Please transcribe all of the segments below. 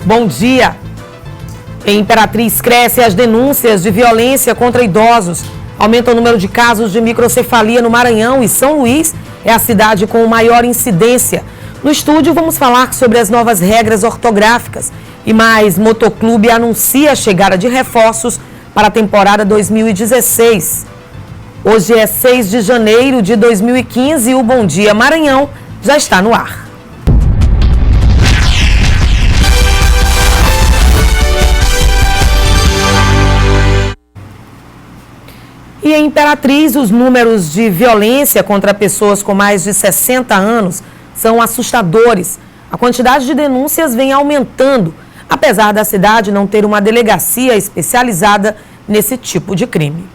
Bom dia. Em Imperatriz cresce as denúncias de violência contra idosos. Aumenta o número de casos de microcefalia no Maranhão e São Luís é a cidade com maior incidência. No estúdio vamos falar sobre as novas regras ortográficas e mais. Motoclube anuncia a chegada de reforços para a temporada 2016. Hoje é 6 de janeiro de 2015 e o Bom Dia Maranhão já está no ar. E em Imperatriz, os números de violência contra pessoas com mais de 60 anos são assustadores. A quantidade de denúncias vem aumentando, apesar da cidade não ter uma delegacia especializada nesse tipo de crime.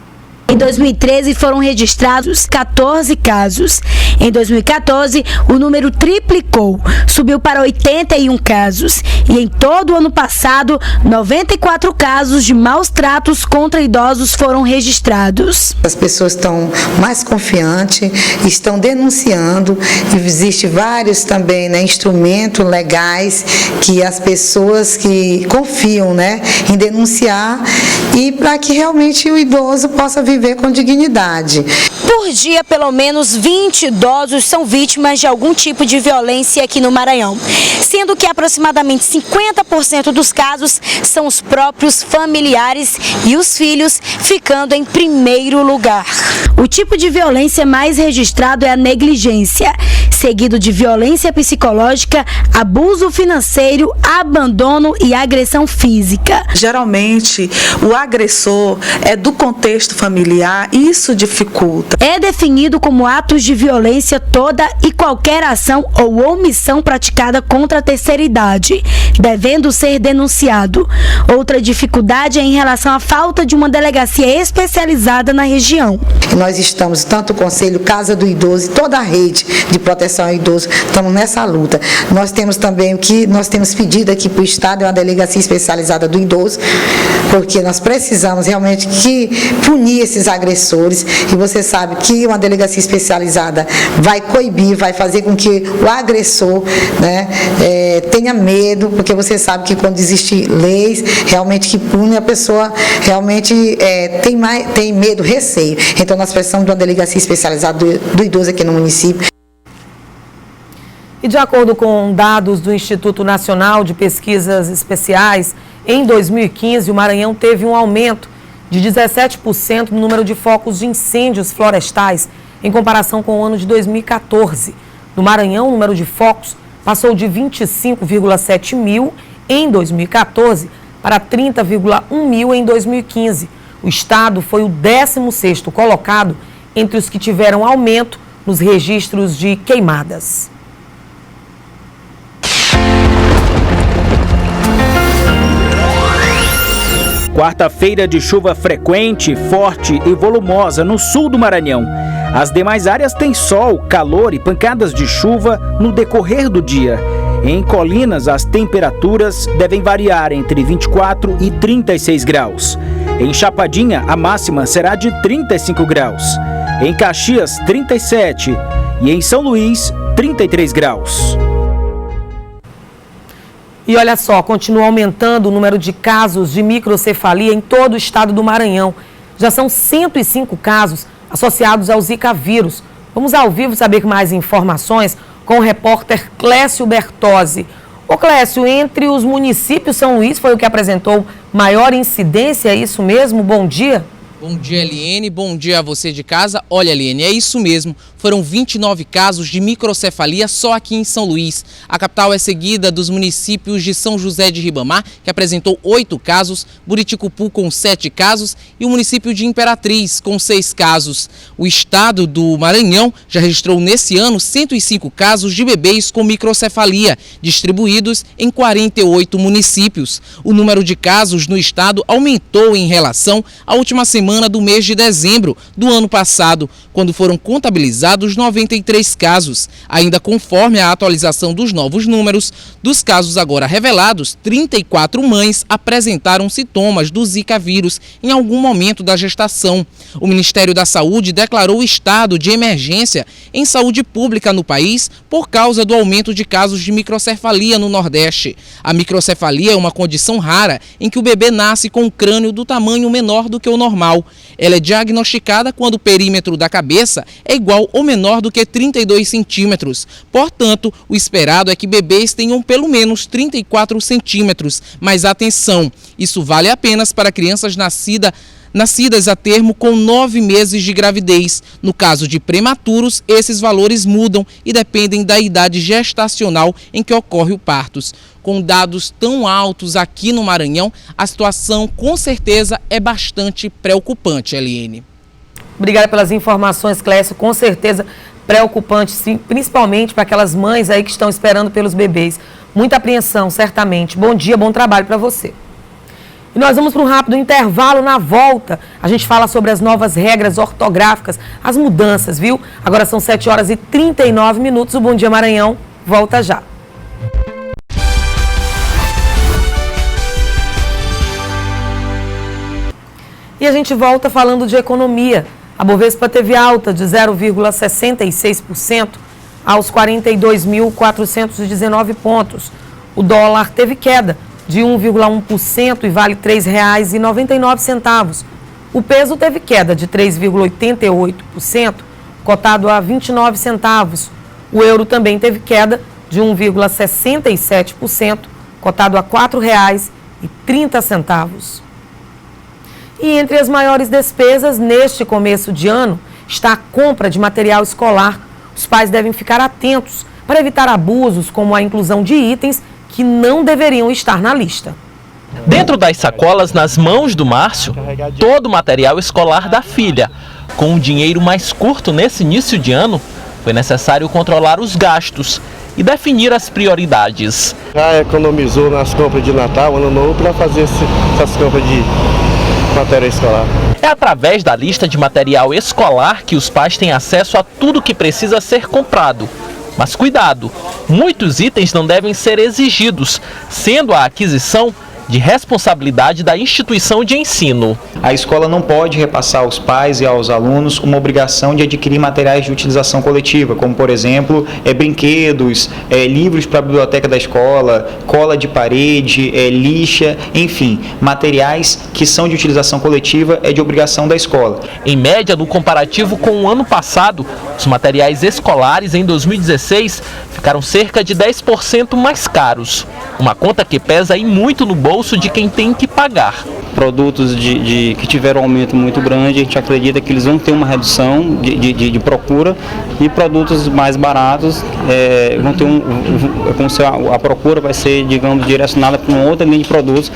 Em 2013 foram registrados 14 casos. Em 2014, o número triplicou, subiu para 81 casos. E em todo o ano passado, 94 casos de maus tratos contra idosos foram registrados. As pessoas estão mais confiantes, estão denunciando. Existem vários também, instrumentos legais que as pessoas que confiam, em denunciar e para que realmente o idoso possa viver com dignidade. Por dia, pelo menos 20 idosos são vítimas de algum tipo de violência aqui no Maranhão, sendo que aproximadamente 50% dos casos são os próprios familiares e os filhos ficando em primeiro lugar. O tipo de violência mais registrado é a negligência, seguido de violência psicológica, abuso financeiro, abandono e agressão física. Geralmente, o agressor é do contexto familiar e isso dificulta. É definido como atos de violência toda e qualquer ação ou omissão praticada contra a terceira idade, devendo ser denunciado. Outra dificuldade é em relação à falta de uma delegacia especializada na região. Nós estamos, tanto o Conselho Casa do Idoso e toda a rede de proteção ao idoso, estamos nessa luta. Nós temos também o que nós temos pedido aqui para o Estado, é uma delegacia especializada do idoso, porque nós precisamos realmente punir esses agressores, e você sabe que uma delegacia especializada vai coibir, vai fazer com que o agressor tenha medo, porque você sabe que quando existem leis realmente que punem, a pessoa realmente tem medo, receio. Então nós precisamos de uma delegacia especializada do idoso aqui no município. E de acordo com dados do Instituto Nacional de Pesquisas Especiais, em 2015 o Maranhão teve um aumento de 17% no número de focos de incêndios florestais em comparação com o ano de 2014. No Maranhão, o número de focos passou de 25,7 mil em 2014 para 30,1 mil em 2015. O estado foi o 16º colocado entre os que tiveram aumento nos registros de queimadas. Quarta-feira de chuva frequente, forte e volumosa no sul do Maranhão. As demais áreas têm sol, calor e pancadas de chuva no decorrer do dia. Em Colinas, as temperaturas devem variar entre 24 e 36 graus. Em Chapadinha, a máxima será de 35 graus. Em Caxias, 37 e em São Luís, 33 graus. E olha só, continua aumentando o número de casos de microcefalia em todo o estado do Maranhão. Já são 105 casos associados ao Zika vírus. Vamos ao vivo saber mais informações com o repórter Clécio Bertozzi. Ô Clécio, entre os municípios, São Luís foi o que apresentou maior incidência, é isso mesmo? Bom dia. Bom dia, Eliene. Bom dia a você de casa. Olha, Eliene, é isso mesmo. Foram 29 casos de microcefalia só aqui em São Luís. A capital é seguida dos municípios de São José de Ribamar, que apresentou 8 casos, Buriticupu com 7 casos e o município de Imperatriz com 6 casos. O estado do Maranhão já registrou nesse ano 105 casos de bebês com microcefalia, distribuídos em 48 municípios. O número de casos no estado aumentou em relação à última semana do mês de dezembro do ano passado, quando foram contabilizados 93 casos. Ainda conforme a atualização dos novos números, dos casos agora revelados, 34 mães apresentaram sintomas do Zika vírus em algum momento da gestação. O Ministério da Saúde declarou estado de emergência em saúde pública no país por causa do aumento de casos de microcefalia no Nordeste. A microcefalia é uma condição rara em que o bebê nasce com o crânio do tamanho menor do que o normal. Ela é diagnosticada quando o perímetro da cabeça é igual ou menor do que 32 centímetros. Portanto, o esperado é que bebês tenham pelo menos 34 centímetros. Mas atenção, isso vale apenas para crianças nascidas a termo com 9 meses de gravidez. No caso de prematuros, esses valores mudam e dependem da idade gestacional em que ocorre o parto. Com dados tão altos aqui no Maranhão, a situação com certeza é bastante preocupante, Eliane. Obrigada pelas informações, Clécio. Com certeza preocupante, sim, principalmente para aquelas mães aí que estão esperando pelos bebês. Muita apreensão, certamente. Bom dia, bom trabalho para você. E nós vamos para um rápido intervalo. Na volta, a gente fala sobre as novas regras ortográficas, as mudanças, viu? Agora são 7h39. O Bom Dia Maranhão volta já. E a gente volta falando de economia. A Bovespa teve alta de 0,66% aos 42.419 pontos. O dólar teve queda de 1,1% e vale R$ 3,99. O peso teve queda de 3,88%, cotado a 29 centavos. O euro também teve queda de 1,67%, cotado a R$ 4,30. E entre as maiores despesas neste começo de ano está a compra de material escolar. Os pais devem ficar atentos para evitar abusos, como a inclusão de itens que não deveriam estar na lista. Dentro das sacolas, nas mãos do Márcio, todo o material escolar da filha. Com um dinheiro mais curto nesse início de ano, foi necessário controlar os gastos e definir as prioridades. Já economizou nas compras de Natal, Ano Novo, para fazer essas compras de material escolar. É através da lista de material escolar que os pais têm acesso a tudo que precisa ser comprado. Mas cuidado, muitos itens não devem ser exigidos, sendo a aquisição de responsabilidade da instituição de ensino. A escola não pode repassar aos pais e aos alunos uma obrigação de adquirir materiais de utilização coletiva, como, por exemplo, brinquedos, livros para a biblioteca da escola, cola de parede, lixa, enfim, materiais que são de utilização coletiva é de obrigação da escola. Em média, no comparativo com o ano passado, os materiais escolares em 2016 ficaram cerca de 10% mais caros. Uma conta que pesa aí muito no bolso de quem tem que pagar. Produtos que tiveram um aumento muito grande, a gente acredita que eles vão ter uma redução de procura, e produtos mais baratos vão ter como se a procura vai ser, digamos, direcionada para uma outra linha de produtos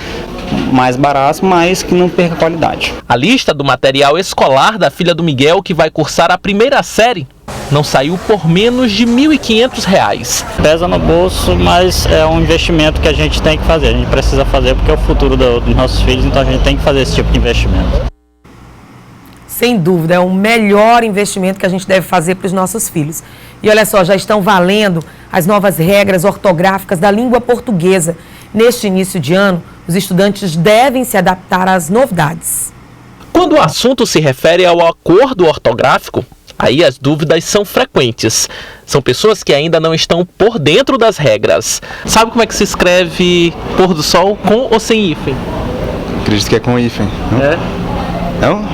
mais baratos, mas que não perca qualidade. A lista do material escolar da filha do Miguel, que vai cursar a primeira série, não saiu por menos de R$ 1.500. Pesa no bolso, mas é um investimento que a gente tem que fazer. A gente precisa fazer porque é o futuro dos nossos filhos, então a gente tem que fazer esse tipo de investimento. Sem dúvida, é o melhor investimento que a gente deve fazer para os nossos filhos. E olha só, já estão valendo as novas regras ortográficas da língua portuguesa. Neste início de ano, os estudantes devem se adaptar às novidades. Quando o assunto se refere ao acordo ortográfico, aí as dúvidas são frequentes. São pessoas que ainda não estão por dentro das regras. Sabe como é que se escreve pôr do sol com ou sem hífen? Acredito que é com hífen. É? Não?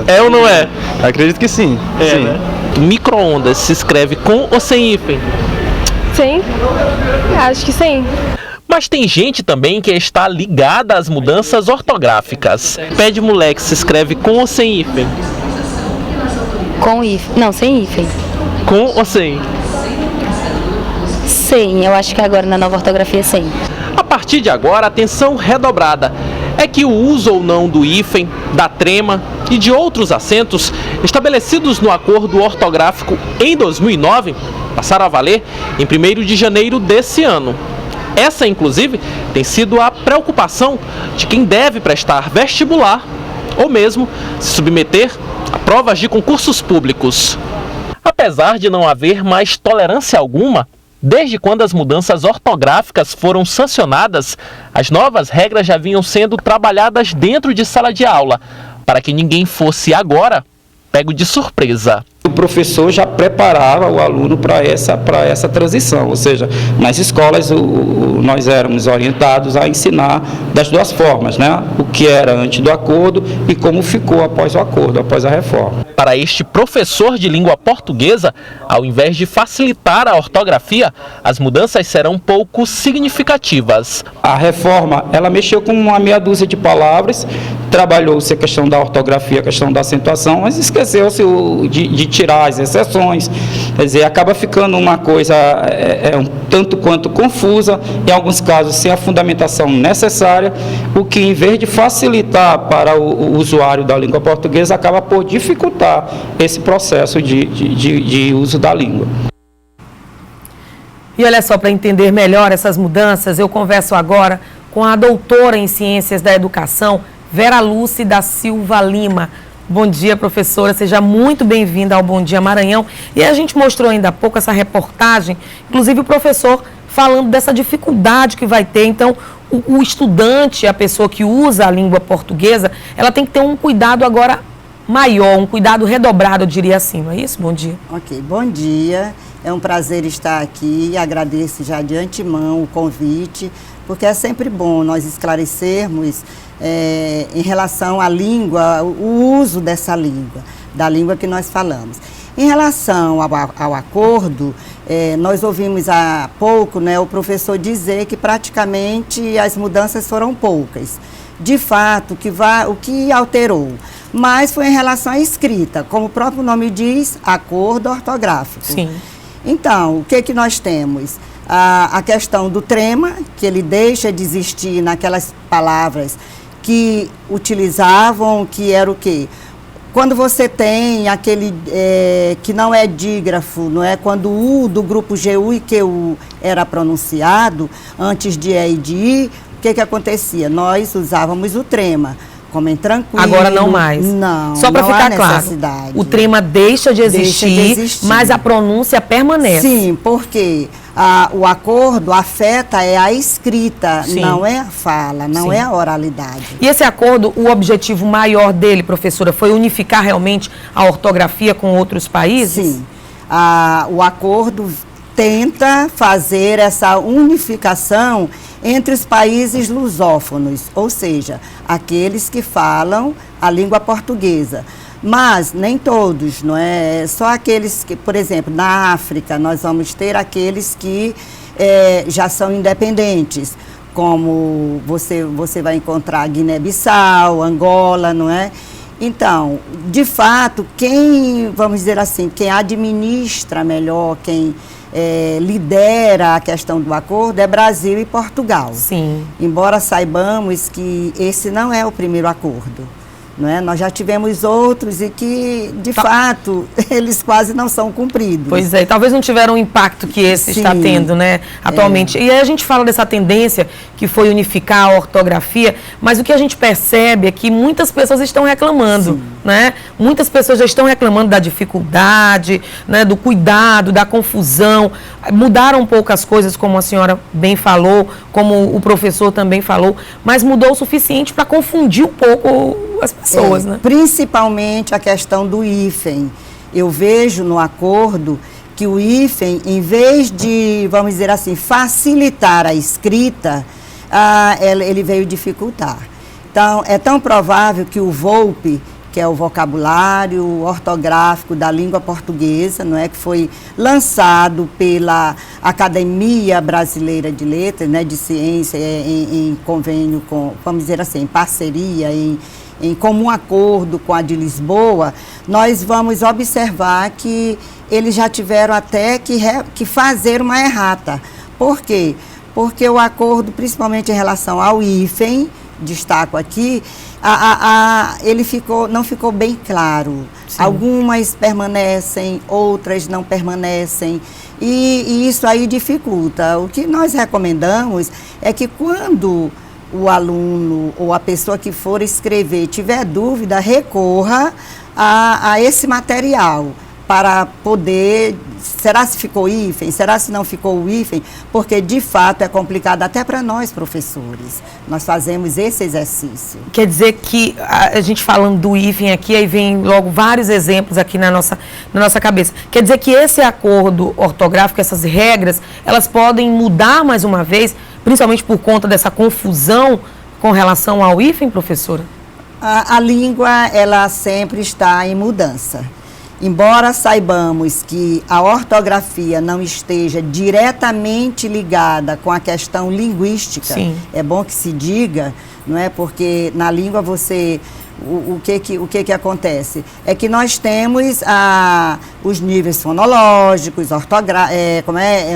É ou não é? Acredito que sim. Sim. Né? Micro-ondas se escreve com ou sem hífen? Sim. Acho que sim. Mas tem gente também que está ligada às mudanças ortográficas. Pé de moleque se escreve com ou sem hífen? Com hífen. Não, sem hífen. Com ou sem? Sem, eu acho que agora na nova ortografia sem. A partir de agora, atenção redobrada. É que o uso ou não do hífen, da trema e de outros acentos estabelecidos no acordo ortográfico em 2009 passaram a valer em 1º de janeiro desse ano. Essa, inclusive, tem sido a preocupação de quem deve prestar vestibular ou mesmo se submeter a provas de concursos públicos. Apesar de não haver mais tolerância alguma, desde quando as mudanças ortográficas foram sancionadas, as novas regras já vinham sendo trabalhadas dentro de sala de aula, para que ninguém fosse agora pego de surpresa. O professor já preparava o aluno para essa transição, ou seja, nas escolas nós éramos orientados a ensinar das duas formas, né? O que era antes do acordo e como ficou após o acordo, após a reforma. Para este professor de língua portuguesa, ao invés de facilitar a ortografia, as mudanças serão pouco significativas. A reforma, ela mexeu com uma meia dúzia de palavras, trabalhou-se a questão da ortografia, a questão da acentuação, mas esqueceu-se de tirar as exceções. Quer dizer, acaba ficando uma coisa um tanto quanto confusa, em alguns casos sem a fundamentação necessária, o que em vez de facilitar para o usuário da língua portuguesa, acaba por dificultar esse processo de uso da língua. E olha só, para entender melhor essas mudanças, eu converso agora com a doutora em Ciências da Educação, Vera Lúcia da Silva Lima. Bom dia, professora, seja muito bem-vinda ao Bom Dia Maranhão. E a gente mostrou ainda há pouco essa reportagem, inclusive o professor falando dessa dificuldade que vai ter. Então, o estudante, a pessoa que usa a língua portuguesa, ela tem que ter um cuidado agora maior, um cuidado redobrado, eu diria assim, não é isso? Bom dia. Ok, bom dia. É um prazer estar aqui e agradeço já de antemão o convite, porque é sempre bom nós esclarecermos em relação à língua, o uso dessa língua, da língua que nós falamos. Em relação ao acordo, nós ouvimos há pouco, né, o professor dizer que praticamente as mudanças foram poucas. De fato, o que alterou, mas foi em relação à escrita, como o próprio nome diz, acordo ortográfico. Sim. Então, o que nós temos? A questão do trema, que ele deixa de existir naquelas palavras que utilizavam, que era o quê? Quando você tem aquele que não é dígrafo, não é? Quando o U do grupo GU e QU era pronunciado, antes de E e de I, o que acontecia? Nós usávamos o trema, como em tranquilo. Agora não mais. Não, só para ficar claro, o trema deixa de existir, mas a pronúncia permanece. Sim, porque o acordo afeta a escrita, sim, não é a fala, não, sim, é a oralidade. E esse acordo, o objetivo maior dele, professora, foi unificar realmente a ortografia com outros países? Sim, o acordo tenta fazer essa unificação entre os países lusófonos, ou seja, aqueles que falam a língua portuguesa. Mas nem todos, não é? Só aqueles que, por exemplo, na África, nós vamos ter aqueles que já são independentes, como você vai encontrar Guiné-Bissau, Angola, não é? Então, de fato, vamos dizer assim, quem administra melhor, quem lidera a questão do acordo é Brasil e Portugal. Sim. Embora saibamos que esse não é o primeiro acordo. Não é? Nós já tivemos outros e que, de fato, eles quase não são cumpridos. Pois é, talvez não tiveram o impacto que esse, sim, está tendo, né, atualmente. E aí a gente fala dessa tendência que foi unificar a ortografia, mas o que a gente percebe é que muitas pessoas estão reclamando, sim, né? Muitas pessoas já estão reclamando da dificuldade, né, do cuidado, da confusão. Mudaram um pouco as coisas, como a senhora bem falou, como o professor também falou, mas mudou o suficiente para confundir um pouco as pessoas, né? Principalmente a questão do hífen. Eu vejo no acordo que o hífen, em vez de, vamos dizer assim, facilitar a escrita, ele veio dificultar. Então, é tão provável que o VOLPE, que é o vocabulário ortográfico da língua portuguesa, não é, que foi lançado pela Academia Brasileira de Letras, né, de Ciência, em convênio com, vamos dizer assim, em parceria, em comum acordo com a de Lisboa, nós vamos observar que eles já tiveram até que fazer uma errata. Por quê? Porque o acordo, principalmente em relação ao hífen, destaco aqui, ele não ficou bem claro. Sim. Algumas permanecem, outras não permanecem, e isso aí dificulta. O que nós recomendamos é que quando o aluno ou a pessoa que for escrever tiver dúvida, recorra a esse material, para poder, será se ficou hífen, será se não ficou o hífen, porque de fato é complicado até para nós professores, nós fazemos esse exercício. Quer dizer que a gente falando do hífen aqui, aí vem logo vários exemplos aqui na nossa cabeça, quer dizer que esse acordo ortográfico, essas regras, elas podem mudar mais uma vez, principalmente por conta dessa confusão com relação ao hífen, professora? A língua, ela sempre está em mudança. Embora saibamos que a ortografia não esteja diretamente ligada com a questão linguística, sim, é bom que se diga, não é? Porque na língua você... O que acontece? É que nós temos os níveis fonológicos,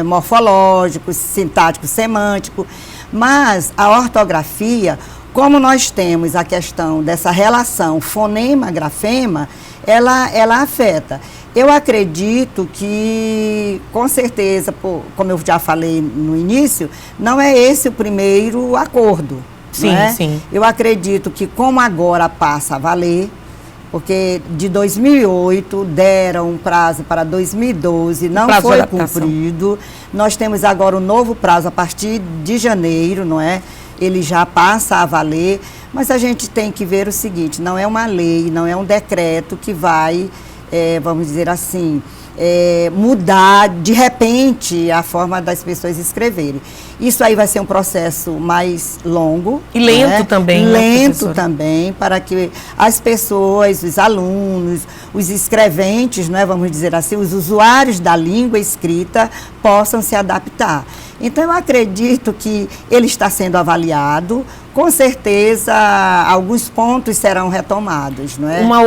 morfológicos, sintático, semântico, mas a ortografia, como nós temos a questão dessa relação fonema-grafema, ela afeta. Eu acredito que, com certeza, como eu já falei no início, não é esse o primeiro acordo. Sim, né? Sim. Eu acredito que, como agora passa a valer, porque de 2008 deram um prazo para 2012, não foi cumprido. Nós temos agora um novo prazo a partir de janeiro, não é? Ele já passa a valer, mas a gente tem que ver o seguinte, não é uma lei, não é um decreto que vai, vamos dizer assim, mudar de repente a forma das pessoas escreverem. Isso aí vai ser um processo mais longo. E lento também. Lento também, para que as pessoas, os alunos, os escreventes, não é, vamos dizer assim, os usuários da língua escrita possam se adaptar. Então, eu acredito que ele está sendo avaliado, com certeza alguns pontos serão retomados, não é? Uma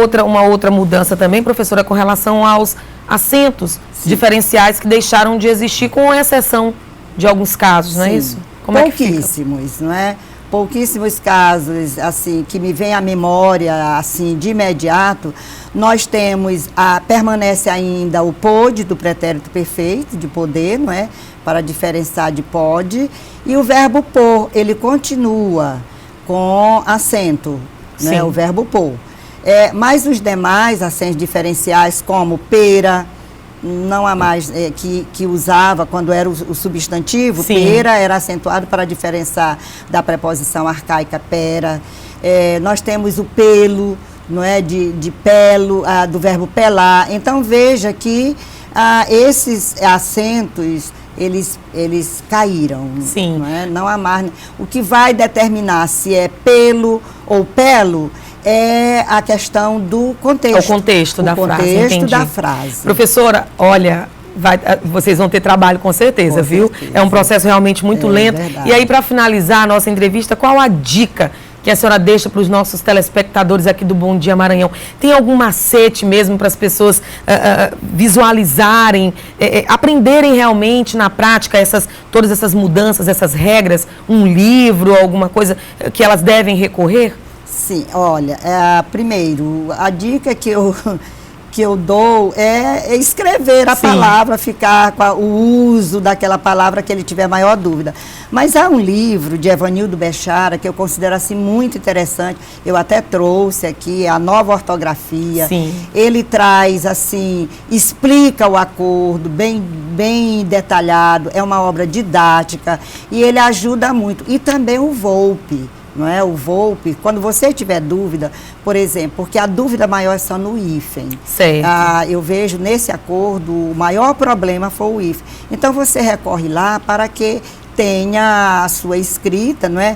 outra mudança também, professora, com relação aos acentos diferenciais que deixaram de existir, com exceção de alguns casos, não é isso? Como pouquíssimos, não é? Pouquíssimos casos, assim, que me vem à memória, assim, de imediato. Nós temos, permanece ainda o pode do pretérito perfeito, de poder, não é? Para diferenciar de pode. E o verbo pôr, ele continua com acento, né? O verbo pôr. Mas os demais acentos diferenciais, como pera, não há mais, que usava quando era o substantivo, sim, pera era acentuado para diferenciar da preposição arcaica pera. Nós temos o pelo, não é, de pelo, do verbo pelar. Então veja que esses acentos eles caíram. Sim. Não é? Não há mais. O que vai determinar se é pelo ou pelo é a questão do contexto. O contexto da frase. O contexto da frase. Professora, olha, vocês vão ter trabalho com certeza, viu? É um processo realmente muito lento. Verdade. E aí, para finalizar a nossa entrevista, qual a dica que a senhora deixa para os nossos telespectadores aqui do Bom Dia Maranhão? Tem algum macete mesmo para as pessoas visualizarem, aprenderem realmente na prática todas essas mudanças, essas regras? Um livro, alguma coisa que elas devem recorrer? Sim, olha, primeiro, a dica que eu dou é escrever a palavra, ficar com o uso daquela palavra que ele tiver maior dúvida. Mas há um livro de Evanildo Bechara que eu considero assim muito interessante, eu até trouxe aqui, A Nova Ortografia. Sim. Ele traz assim, explica o acordo bem detalhado, é uma obra didática e ele ajuda muito. E também o Volpe. Não é? O Volpe, quando você tiver dúvida, por exemplo, porque a dúvida maior é só no hífen. Certo. Eu vejo nesse acordo, o maior problema foi o hífen. Então, você recorre lá para que tenha a sua escrita, não é?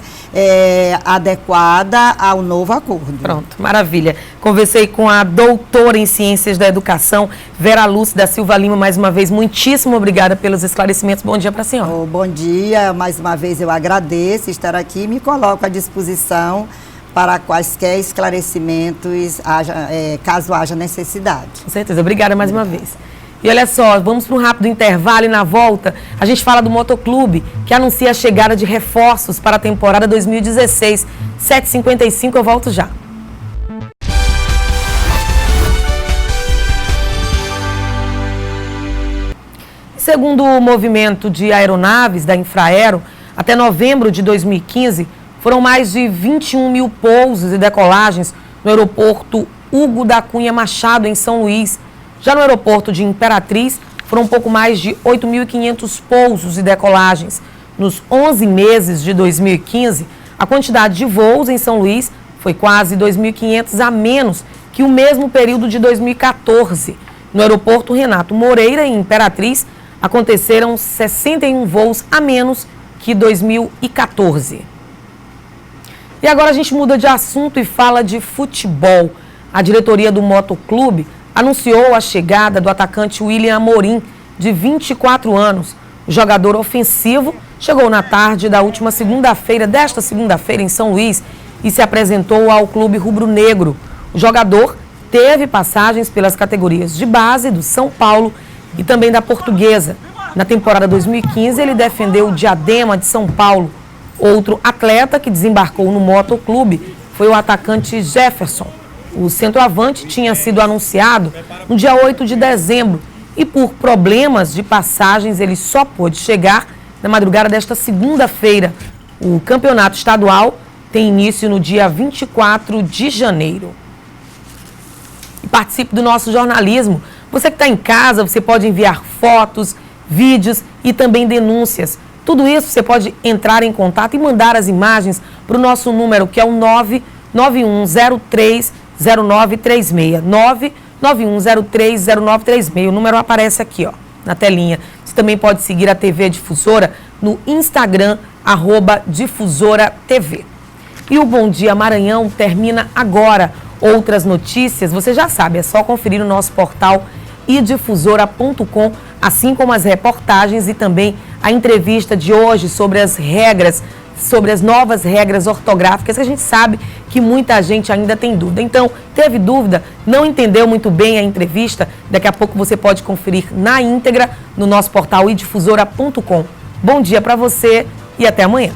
Adequada ao novo acordo. Pronto, maravilha. Conversei com a doutora em Ciências da Educação, Vera Lúcia da Silva Lima, mais uma vez, muitíssimo obrigada pelos esclarecimentos. Bom dia para a senhora. Bom dia, mais uma vez eu agradeço estar aqui e me coloco à disposição para quaisquer esclarecimentos, caso haja necessidade. Com certeza, obrigada mais uma vez. E olha só, vamos para um rápido intervalo e na volta a gente fala do Motoclube, que anuncia a chegada de reforços para a temporada 2016. 7h55, eu volto já. Segundo o movimento de aeronaves da Infraero, até novembro de 2015, foram mais de 21 mil pousos e decolagens no aeroporto Hugo da Cunha Machado, em São Luís, Já no aeroporto de Imperatriz, foram um pouco mais de 8.500 pousos e decolagens. Nos 11 meses de 2015, a quantidade de voos em São Luís foi quase 2.500 a menos que o mesmo período de 2014. No aeroporto Renato Moreira, em Imperatriz, aconteceram 61 voos a menos que 2014. E agora a gente muda de assunto e fala de futebol. A diretoria do Motoclube anunciou a chegada do atacante William Amorim, de 24 anos. O jogador ofensivo chegou na tarde da última desta segunda-feira, em São Luís, e se apresentou ao clube rubro-negro. O jogador teve passagens pelas categorias de base do São Paulo e também da Portuguesa. Na temporada 2015, ele defendeu o Diadema de São Paulo. Outro atleta que desembarcou no Motoclube foi o atacante Jefferson. O centroavante tinha sido anunciado no dia 8 de dezembro e, por problemas de passagens, ele só pôde chegar na madrugada desta segunda-feira. O campeonato estadual tem início no dia 24 de janeiro. E participe do nosso jornalismo. Você que está em casa, você pode enviar fotos, vídeos e também denúncias. Tudo isso você pode entrar em contato e mandar as imagens para o nosso número, que é o 991030936. 991030936. O número aparece aqui, ó, na telinha. Você também pode seguir a TV Difusora no Instagram, @DifusoraTV. E o Bom Dia Maranhão termina agora. Outras notícias, você já sabe, é só conferir no nosso portal idifusora.com, assim como as reportagens e também a entrevista de hoje sobre as novas regras ortográficas, que a gente sabe que muita gente ainda tem dúvida. Então, teve dúvida, não entendeu muito bem a entrevista, daqui a pouco você pode conferir na íntegra no nosso portal idifusora.com. Bom dia para você e até amanhã.